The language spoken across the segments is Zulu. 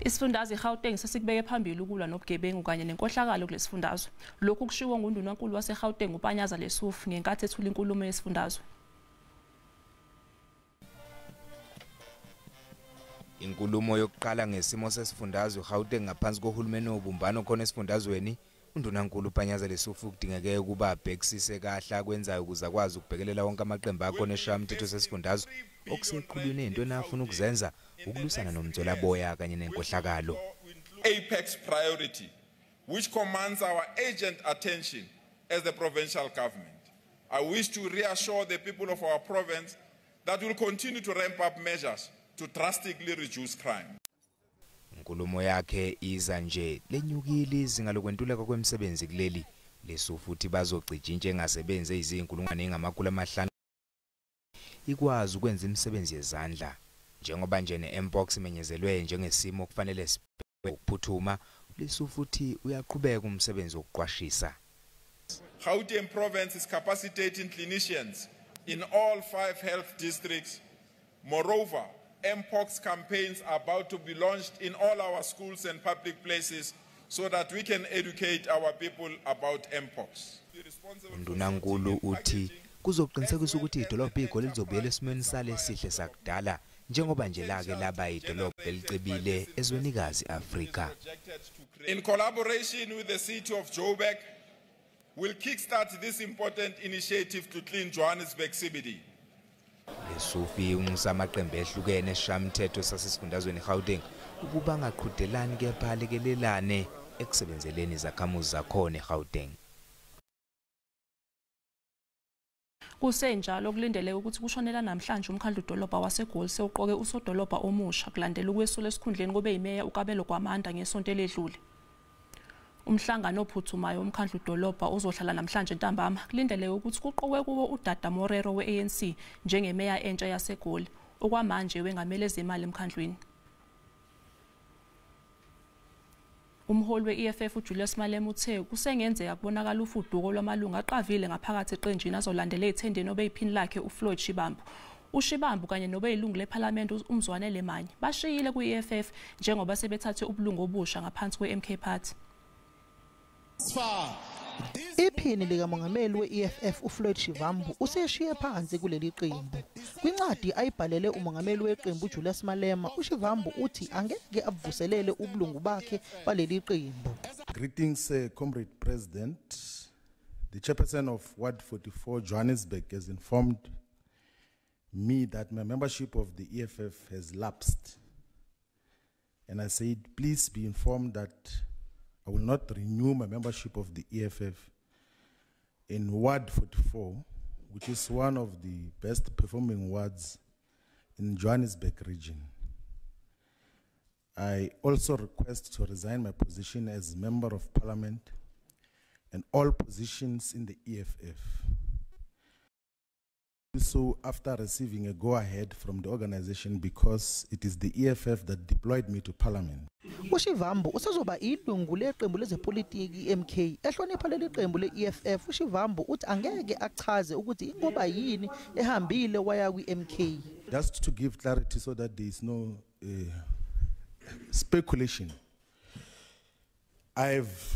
Isifundazwe iGauteng sesikubeke phambili ukulwa nobugebengu kanye nenkohlakalo kulesifundazwe. Lokhu kushiwo nguNdunankulu waseGauteng uPanyaza Lesufi ngenkathi ethula inkulumo yesifundazwe. Inkulumo yokuqala ngesimo sesifundazwe iGauteng ngaphansi kohulumeni obumbano khona esifundazweni, uNdunankulu uPanyaza Lesufi kudingeke ukuba abhekisise kahle akwenzayo ukuze akwazi ukubhekelela wonke amaqembu akhona eshayamthetho sesifundazwe okuseqhulwini into enafuna ukuzenza ukulusana nomdzolaboya kanye nenkohlakalo. Apex priority which commands our urgent attention as the provincial government. I wish to reassure the people of our province that we will continue to ramp up measures to drastically reduce crime. Inkulumo yakhe iza nje lenyukile izinga lokwentuleka kwemisebenzi kuleli Lesufi futhi bazogcijintshe engasebenze izinkulungwane engamakhulu amahlanu ikwazi ukwenza imisebenzi yezandla njengoba nje neMpox imenyezelwe njengesimo kufanele sibhekwe ukuphuthuma. Lesufi futhi uyaqhubeka umsebenzi wokuqwashisa. Gauteng province is capacitating clinicians in all 5 health districts. Moreover, Mpox campaigns are about to be launched in all our schools and public places so that we can educate our people about Mpox. uNdunankulu uthi kuzoqinisekisa ukuthi idolobha igoli lizobuyela esimweni sale sihle sakudala njengoba nje lake laba idolobha elicebile ezwenikazi Afrika. In collaboration with the city of Joburg, we'll kickstart this important initiative to clean Johannesburg CBD. Lesufi ungusamaqembu ehlukene eshamthetho sasesifundazweni iGauteng ukuba ngaqhudelani kepha lekelelane ekusebenzeleni izakhamuzi zakhona eGauteng. Kusenjalo kulindeleke ukuthi kushonela namhlanje umkhandlu dolobha waseGoli sewuqoke usodolobha omusha kulandela ukwesula esikhundleni kobe imeya uKabelo Gwamanda ngesonto eledlule. Umhlangano ophuthumayo umkhandlu dolobha uzohlala namhlanje ntambama kulindeleke ukuthi kuqokwe kuwo uDada Morero weANC njengemeya entsha yaseGoli okwamanje wengamele ezimali emkhandlwini. Umholi weEFF uJulius Malema uthe kusengenzeka kubonakala ufuduko lwamalunga aqavile ngaphakathi eqenjini azolandela ethendeni obeyiphini lakhe uFloyd Shibambu. uShibambu kanye nobeyilungu leParliament uMzwane Lemanye bashiyile kuEFF njengoba sebethathe ubulungu obusha ngaphansi kweMK Party. Iphini likamongameli weEFF uFloyd Shibambu useshiye phansi kuleli qembu. Kwincwadi ayibhalele umongameli weqembu uJulius Malema, uShibambu uthi angeke avuselele ubulungu bakhe baleli qembu. Greetings, Comrade President. The chairperson of Ward 44 Johannesburg has informed me that my membership of the EFF has lapsed. And I said, please be informed that I will not renew my membership of the EFF in Ward 44, which is one of the best performing wards in Johannesburg region. I also request to resign my position as Member of Parliament and all positions in the EFF. So after receiving a go-ahead from the organization because it is the EFF that deployed me to Parliament. uShibambu usazoba ilungu leqembu lezepolitiki iMK ehlonipha leli qembu leEFF. uShibambu uthi angeke achaze ukuthi ingoba yini ehambile waya kwiMK. Just to give clarity so that there is no speculation. I've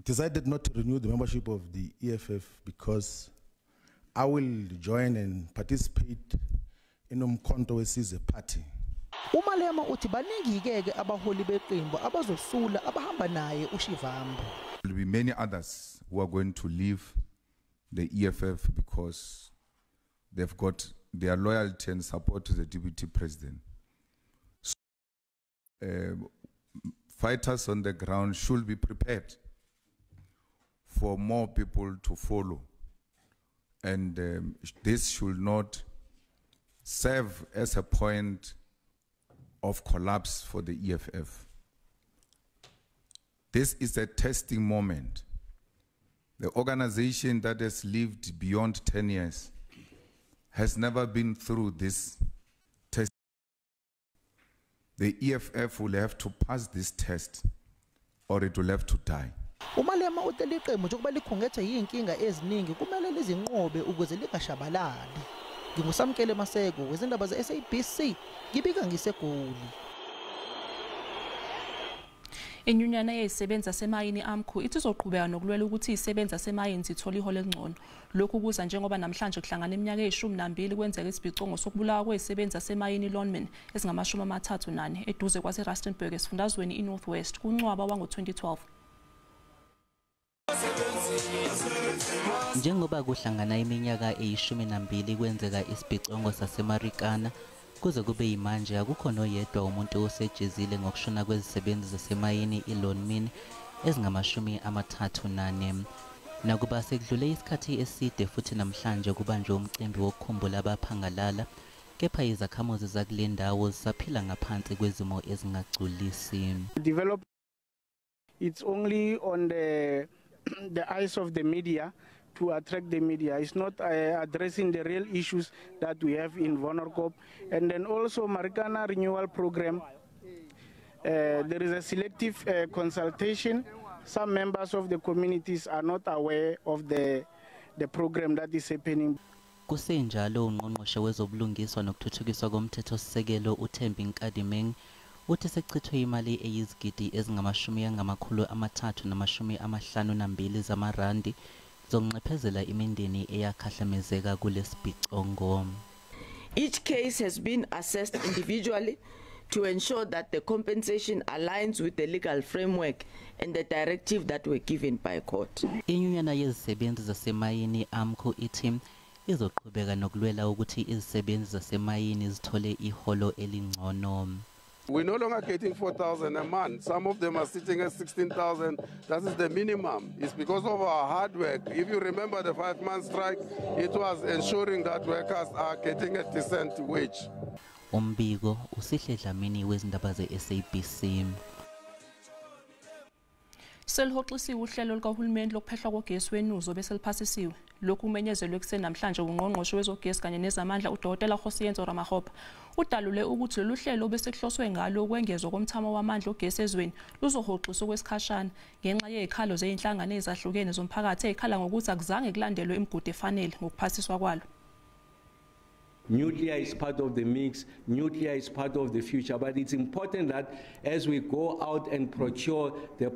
decided not to renew the membership of the EFF because I will join and participate in umkhonto wesizwe party. uMalema uthi baningi-ke abaholi beqembu abazosula abahamba naye uShibambu. There will be many others who are going to leave the EFF because they've got their loyalty and support to the Deputy President. So, fighters on the ground should be prepared for more people to follow. And this should not serve as a point of collapse for the EFF. This is a testing moment. The organization that has lived beyond 10 years has never been through this test. The EFF will have to pass this test or it will have to die. uMalema uthe iqembu njengoba likhungethe yinkinga eziningi kumele lizinqobe ukuze lingashabalali. Ngingusamkele Maseko wezindaba zeSABC ngibika ngiseGoli. Inyunyana yezisebenzi zasemayini AMCU ithi izoqhubeka nokulwela ukuthi izisebenzi zasemayini zithole iholo elingcono. Lokhu kuza njengoba namhlanje kuhlangana iminyaka e12 kwenzeka isibhicongo sokubulawa kwezisebenzi zasemayini Lonmin ezingama-34 eduze kwaseRustenburg esifundazweni iNorth West kuNcwaba wango-2012. Njengoba kuhlangana iminyaka e12 kwenzeka isibhicongo saseMarikana kuze kube yimanje akukho noyedwa umuntu osejezile ngokushona kwezisebenzi zasemayini iLonmin ezingama-34. Nakuba sekudlule isikhathi eside futhi namhlanje kubanjwe umcimbi wokukhumbula abaphangalala, kepha izakhamuzi zakule ndawo zisaphila ngaphansi kwezimo ezingagculisi. It's only on the eyes of the media to attract the media. It's not addressing the real issues that we have in Vonorkop. And then also Marikana Renewal Program, there is a selective consultation. Some members of the communities are not aware of the program that is happening. Kusenjalo ungqongqoshe wezobulungiswa nokuthuthukiswa komthethosisekelo uThembi Nkadimeng uthi sechithwe imali eyizigidi ezingama-352 zamarandi zonqephezela imindeni eyakhahlamezeka kulesibhicongo. Each case has been assessed individually to ensure that the compensation aligns with the legal framework and the directive that were given by court. Inyunyana yezisebenzi zasemayini AMCU ithi izoqhubeka nokulwela ukuthi izisebenzi zasemayini zithole iholo elingcono. We're no longer getting 4,000 a month. Some of them are sitting at 16,000. That is the minimum. It's because of our hard work. If you remember the 5-month strike, it was ensuring that workers are getting a decent wage. Umbiko usihle Dlamini wezindaba ze-SABC. Selihoxisiwe uhlelo likahulumeni lokuphehlwa kogesi wenuzo bese liphasisiwe. Lokhu kumenyezelwe kuseni namhlanje ungqongqoshe wezogesi kanye nezamandla uDokotela Khosiyenzo Ramaphosa. Udalule ukuthi lolu hlelo bese kuhloswe ngalo ukwengezwa komthamo wamandla ogesi ezweni luzohoxiswa kwesikhashana ngenxa yezikhalo zeinhlangano ezahlukene zomphakathi ezikhala ngokuthi akuzange kulandelwe imigudu efanele ngokuphasiswa kwalo. Nuclear is part of the mix, nuclear is part of the future, but it's important that as we go out and procure, the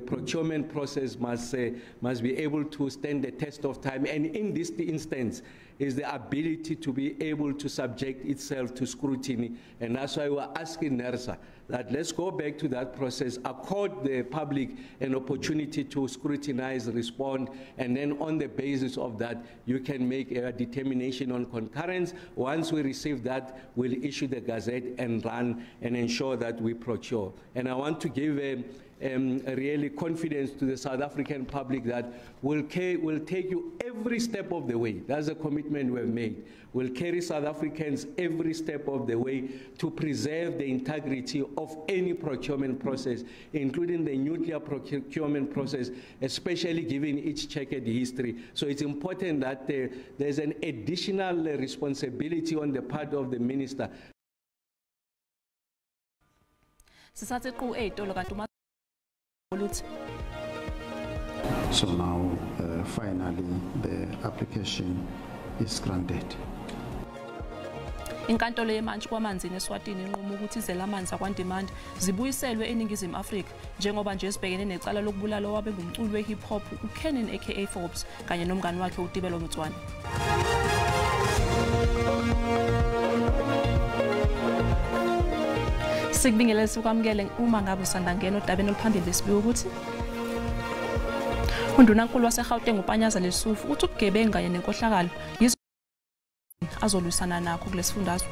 procurement process must be able to stand the test of time. And in this instance, is the ability to be able to subject itself to scrutiny. And that's why we're asking NERSA that let's go back to that process, accord the public an opportunity to scrutinize, respond, and then on the basis of that, you can make a determination on concurrence. Once we receive that, we'll issue the gazette and run and ensure that we procure. And I want to give really confidence to the South African public that we'll take you every step of the way. That's a commitment we've made. We'll carry South Africans every step of the way to preserve the integrity of any procurement process, including the nuclear procurement process, especially given its checkered history. So it's important that there's an additional responsibility on the part of the minister. So now, finally, the application is granted. Inkantolo yemantshi kwamanzini eSwatini inqumo ukuthi izelamanzi akwaNdimande zibuyiselwe eNingizimu Afrika njengoba nje sibhekene necala lokubulala owabe ngumculi we-hip hop uKenan aka Forbes kanye nomngani wakhe uTibelo Motswane. Sikubingelele sikwamukele uma ngabe usanda ngena odabeni oluphambili lesibiko ukuthi uNdunankulu waseGauteng uPanyaza Lesufu uthi ukugebenga kanye nenkohlakalo yizo azolwisana nakho kulesifundazwe.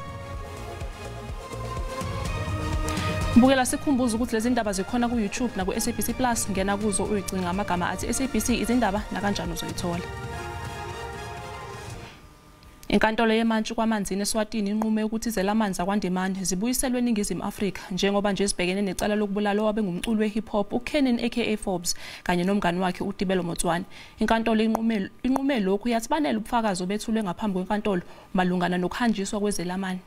Mbukela sikhumbuza ukuthi lezi ndaba zikhona ku YouTube na ku SABC Plus ngena kuzo uyicinga amagama athi SABC izindaba na kanjani uzoyithola. Inkantolo yemantshi kwamanzini eSwatini inqume ukuthi izelamanzi akwaNdimande zibuyiselwe eNingizimu Afrika njengoba nje sibhekene necala lokubulala owabe ngumculi we-hip hop uKenan aka Forbes kanye nomngani wakhe uTibelo Motswane. Inkantolo inqume lokhu yathi banele ubufakazi obethulwe ngaphambi kwenkantolo malungana nokuhanjiswa kwezelamani.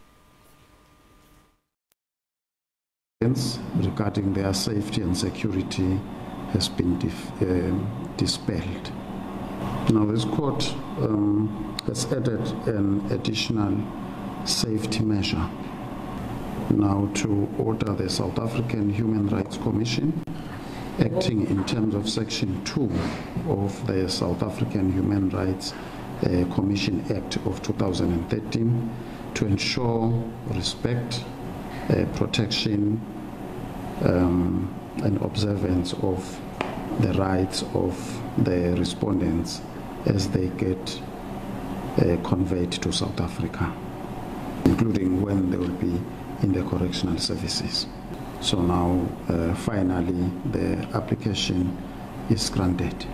Regarding their safety and security has been dispelled. Now this court has added an additional safety measure now to order the South African Human Rights Commission, acting in terms of Section 2 of the South African Human Rights Commission Act of 2013, to ensure respect, protection, and observance of the rights of the respondents as they get conveyed to South Africa, including when they will be in the correctional services. So now, finally, the application is granted.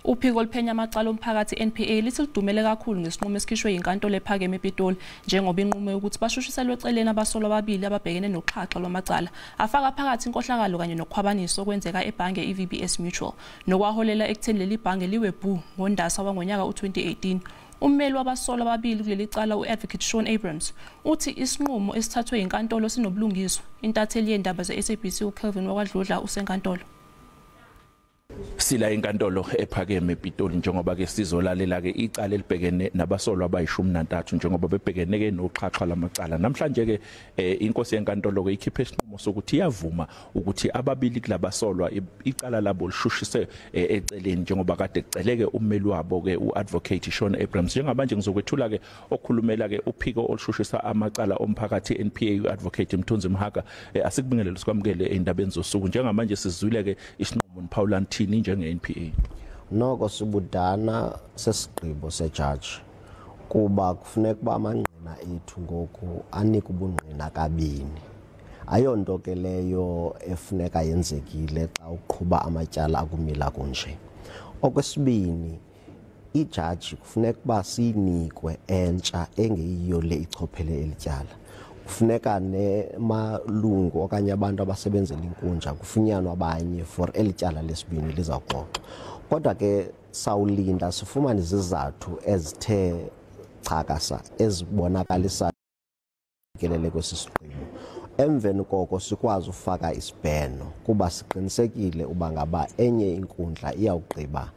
Uphiko oluphenya amacala omphakathi NPA lithi lidumele kakhulu ngesinqumo esikhishwe yinkantolo ephakeme ePitoli njengoba inqumo yokuthi bashushiselwe eceleni abasolwa ababili ababhekene noxhaxha lwamacala afaka phakathi inkohlakalo kanye nokukhwabanisa okwenzeka ebhange iVBS Mutual nokwaholela ekutheni leli bhange liwe bhu ngoNdasa wangonyaka u2018. Ummeli wabasolwa ababili kuleli cala uAdvocate Sean Abrams uthi isinqumo esithathwe yinkantolo sinobulungiswa. Intatheli yendaba zeSABC uKelvin wakwadludla usenkantolo. Sila inkantolo ephakeme ePitoli njengoba ke sizolalela ke icala elibhekene nabasolwa abayishumi nantathu njengoba bebhekene ke noxhaxha lamacala. Namhlanje ke inkosi yenkantolo ke ikhiphe isinqumo sokuthi iyavuma ukuthi ababili kulabasolwa icala labo lishushise eceleni njengoba kade kuceleke ummeli wabo ke uAdvocate Sean Abrams. Njengamanje ngizokwethula ke okhulumela ke uphiko olushushisa amacala omphakathi NPA uAdvocate Mthunzi Mhaka asikubingelele sikwamukele endabeni zosuku. Njengamanje sizwile ke isinqumo Paula Ntini njenge-NPA. Noko sibudana sesigqibo sejudge kuba kufuneka uba amangqina ethu ngoku anika ubungqina kabini. Ayonto ke leyo efuneka yenzekile xa uqhuba amatyala akumila kunje. Okwesibini, ijudge kufuneka uba siyinikwe entsha engeyiyo le ichophele elityala. Kufuneka nemalungu okanye abantu abasebenzela inkunja kufunyanwa abanye for elityala lesibini lizawuxoxwa. Kodwa ke sawulinda sifumane izizathu ezithe chakasa ezibonakalisa kelele kwesisigqibo. Emveni koko sikwazi ufaka isibheno kuba siqinisekile uba ngaba enye inkundla iyawugqiba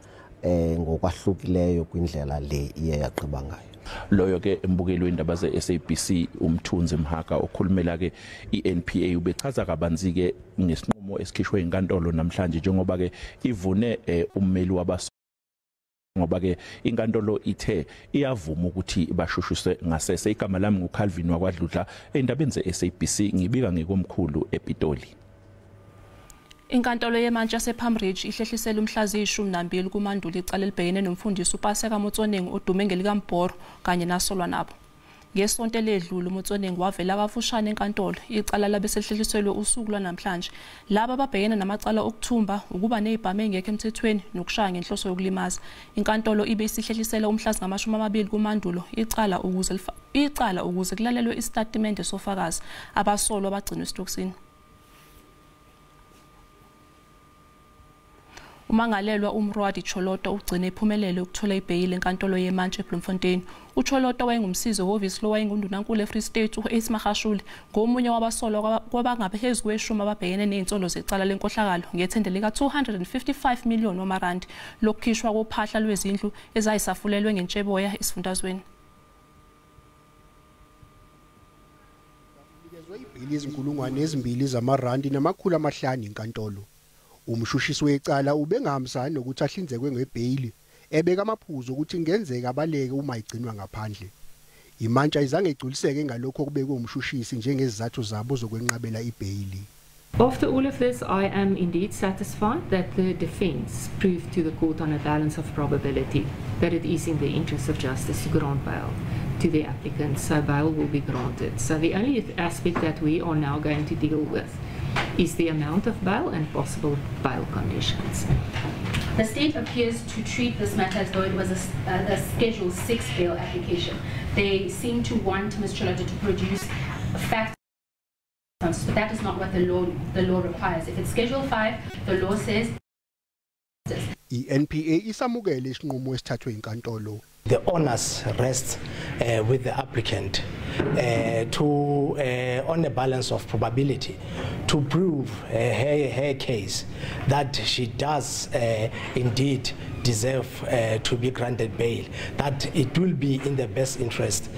ngokwahlukileyo kwindlela le iye yagqiba ngayo. Loyo ke embukelo wendaba zeSABC Umthunzi Mhaka okhulumela ke iNPA ubechaza kabanzi ke ngesinqumo esikhishwe inkantolo namhlanje njengoba ke ivune ummeli wabasolwa ngoba ke inkantolo ithe iyavuma ukuthi bashushise ngasese. Igama lami nguCalvin wakwadludla endabeni zeSABC ngibika ngekomkhulu ePitoli. Inkantolo yemantshi yasePalmridge ihlehlisela umhlazi 12 kuMandulo icala elibhekene nomfundisi uPaseka Motsoneng odume ngelikaMbhoro kanye nasolwa nabo. Ngesonto eledlule uMotsoneng wavela kafushane enkantolo icala labe sehlehliselwe usuku lwanamhlanje. Laba ababhekene namacala okuthumba ukuba nezibhamu engekho emthethweni nokushaya ngenhloso yokulimaza. Inkantolo ibe isihlehlisela umhlazi ngama-20 kuMandulo icala ukuze kulalelwe isitatimende sofakazi abasolwa abagcinwe esitokisini. Umangalelwa uMrwadi Choloto ugcine iphumelele ukuthola ibheyili enkantolo yemantshi eBloemfontein. uCholoto wayengumsizi wehhovisi lowayengundunankulu eFree State uAce Magashule ngomunye wabasolwa kwabangaphezu kweshumi ababhekene nezinsolo zecala lenkohlakalo ngethende lika 255 million wamarandi lokukhishwa kophahla lwezindlu ezayisafulelwe ngentsheboya esifundazweni. Ibhili ezinkulungwane ezimbili zamarandi namakhulu amahlanu inkantolo. Umshushisi wecala ubengahambisani nokuthi ahlinzekwe ngebheyili ebeka amaphuzu ukuthi ingenzeka abaleke uma igcinwa ngaphandle. Imantshi ayizange igculiseke ngalokho kubekwe umshushisi njengezizathu zabo zokwenqabela ibheyili. After all of this, I am indeed satisfied that the defence proved to the court on a balance of probability that it is in the interest of justice to grant bail to the applicants, so bail will be granted. So the only aspect that we are now going to deal with is the amount of bail and possible bail conditions. The state appears to treat this matter as though it was a Schedule 6 bail application. They seem to want Ms. Choloto to produce facts, but that is not what the law requires. If it's Schedule 5, the law says. iNPA isamukele isinqumo esithathwe inkantolo. The onus rests with the applicant on a balance of probability to prove her case that she does indeed deserve to be granted bail, that it will be in the best interest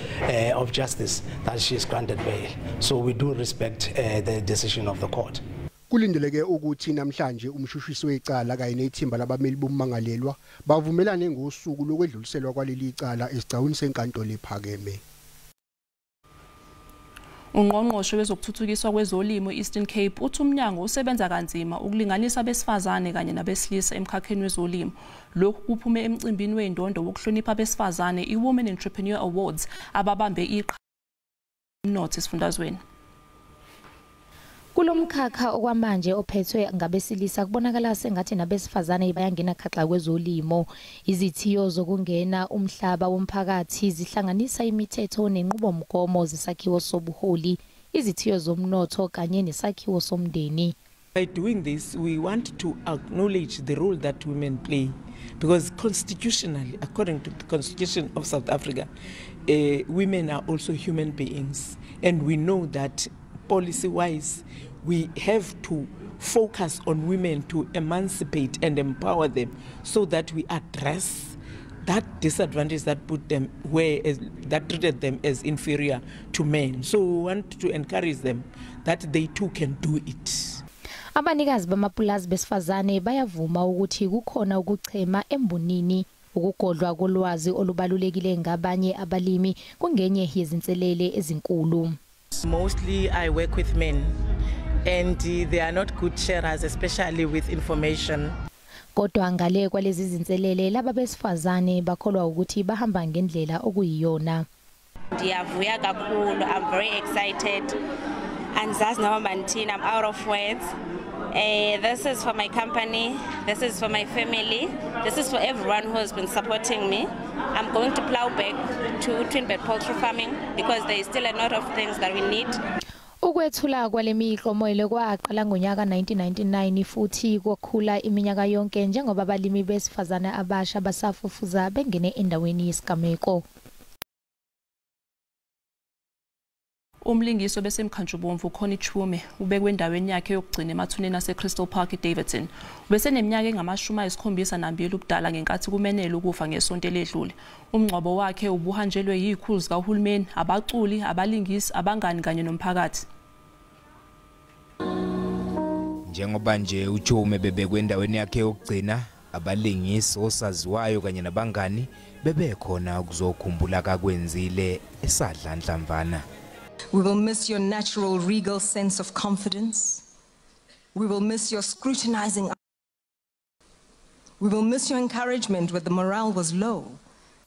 of justice that she is granted bail. So we do respect the decision of the court. Kulindeleke ukuthi namhlanje umshushisi wecala kanye nethimba labameli bommangalelwa bavumelane ngosuku lokwedluliselwa kwaleli icala esigcawini senkantolo ephakeme. Ungqongqoshe wezokuthuthukiswa kwezolimo Eastern Cape uthi umnyango usebenza kanzima ukulinganisa abesifazane kanye nabesilisa emkhakheni wezolimo. Lokhu kuphume emcimbini wendondo wokuhlonipha abesifazane iWomen Entrepreneur Awards ababambe iqhaza emnotho esifundazweni. Kulomkhakha okwamanje ophethwe ngabesilisa kubonakala sengathi nabesifazane bayangena khaxa kwezolimo. Izithiyo zokungena umhlaba womphakathi zihlanganisa imithetho nenqubomgomo zesakhiwo sobuholi, izithiyo zomnotho kanye nesakhiwo somndeni. By doing this, we want to acknowledge the role that women play, because constitutionally, according to the Constitution of South Africa, women are also human beings, and we know that policy-wise, we have to focus on women to emancipate and empower them so that we address that disadvantage that put them that treated them as inferior to men. So we want to encourage them that they too can do it. Abanikazi bamapulazi besifazane bayavuma ukuthi kukhona ukuchema embonini. Ukugodlwa kolwazi olubalulekile ngabanye abalimi kungenye yezinselele ezinkulu. Mostly I work with men and they are not good sharers, especially with information. Kodwa ngale kwalezi zinselele laba besifazane bakholwa ukuthi bahamba ngendlela okuyiyona. Ndiyavuya kakhulu. I'm very excited. And zazi noma nthina, I'm out of words. This is for my company, this is for my family, this is for everyone who has been supporting me. I'm going to plow back to twin bed poultry farming because there is still a lot of things that we need. Ukwethula kwalemiqomoyelo kwaqala ngonyaka 1999 futhi kokhula iminyaka yonke njengoba abalimi besifazane abasha basafufuza bengene endaweni yesigameko. Umlingiswa besemkhanjubomvu Connie Chume ubekwe endaweni yakhe yokugcina emathuneni aseCrystal Park eDavidson. Ubeseneminyaka engama-72 ubudala ngenkathi kumenela ukufa ngesonto eledlule. Umngcwabo wakhe ubuhanjelwe yikhulu zikahulumeni, abaculi, abalingisi, abangani kanye nomphakathi. Njengoba nje uChume bebekwe endaweni yakhe yokugcina, abalingisi osaziwayo kanye nabangani bebekhona ukuzokhumbula kakwenzile esadla Nhlamvana. We will miss your natural regal sense of confidence. We will miss your scrutinizing. We will miss your encouragement when the morale was low.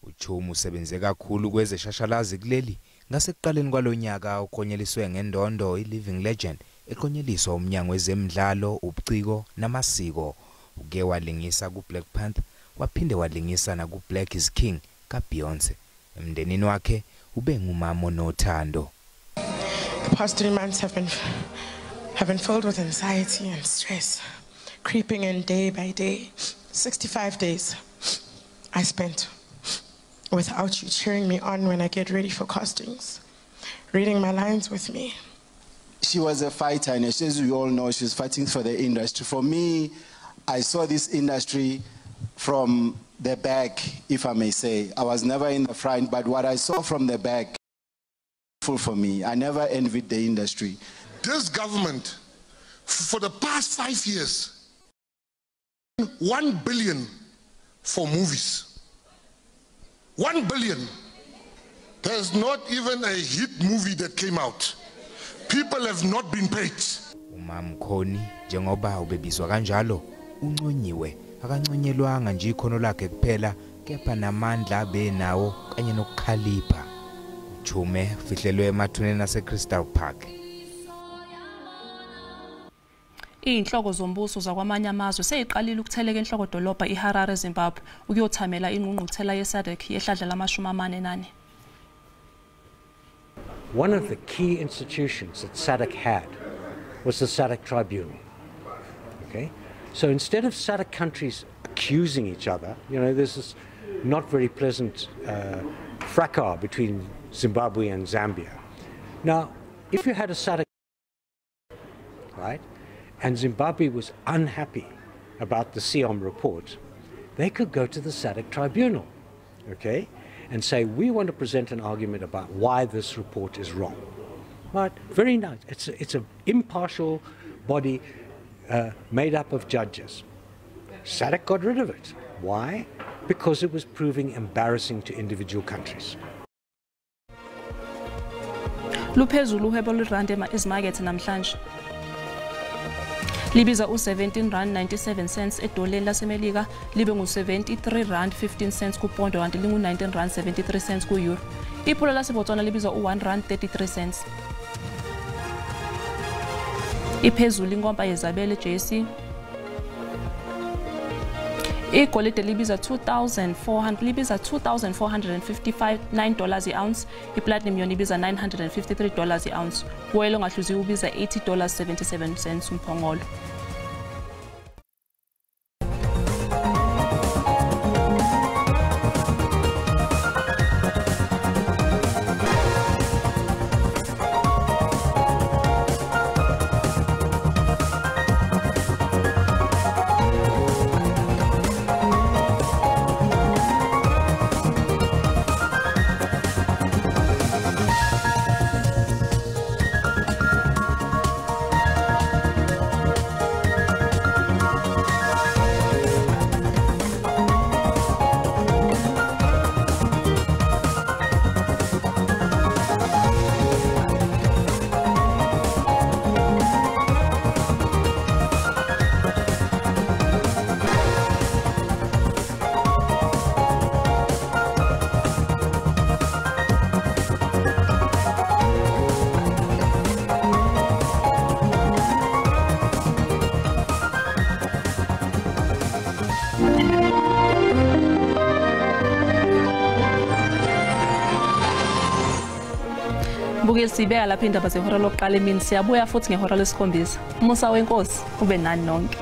uChume usebenze kakhulu kwezeshashalazi kuleli ngasekuqaleni kwalonyaka ukhonyeliswe ngendondo iLiving Legend ekhonyeliswa umnyango wezemidlalo, ubuciko namasiko. Uke walingisa kuBlack Panther waphinde walingisa nakuBlack is King kaBeyonce. Emndenini wakhe ube ngumama onothando. The past 3 months have been filled with anxiety and stress, creeping in day by day. 65 days I spent without you cheering me on when I get ready for castings, reading my lines with me. She was a fighter, and as we all know, she's fighting for the industry. For me, I saw this industry from the back, if I may say. I was never in the front, but what I saw from the back, for me, I never envied the industry. This government, for the past 5 years, 1 billion for movies. 1 billion. There's not even a hit movie that came out. People have not been paid. Umam Connie njengoba ubebizwa kanjalo unconyiwe akanconyelwanga nje ikhono lakhe kuphela kepha namandla benawo kanye nokukhalipha. Chume fihlelwe emathuneni aseCrystal Park. Inhloko zombuso zakwamanye amazwe seyiqalile ukutheleka enhloko dolobha iHarare Zimbabwe ukuyothamela ingqungquthela yeSADC yehlandla lama-44. One of the key institutions that SADC had was the SADC Tribunal. Okay, so instead of SADC countries accusing each other, you know, there's this not very pleasant fracas between Zimbabwe and Zambia. Now, if you had a SADC, right, and Zimbabwe was unhappy about the SIOM report, they could go to the SADC tribunal, okay, and say, we want to present an argument about why this report is wrong. Right? Very nice. It's an impartial body made up of judges. SADC got rid of it. Why? Because it was proving embarrassing to individual countries. Luphezulu uhwebo lwerandi ezimakethe namhlanje. Libiza u17.97 edoleni lasemelika, libe ngu73.15 kupondo kanti lingu19.73 ku-euro. Ipula laseBotswana libiza u1.33. Iphezulu inkomba yezabelo JC. Igolide libiza $2,459 i-ounce, iplatinum yona ibiza $953 i-ounce, uoyela ongahluziwe ubiza $80.77 umphongolo. Bukeli sibeka lapha indaba zehora lokuqala emini, siyabuya futhi ngehora lesikhombisa. Umusa wenkosi ube nani nonke.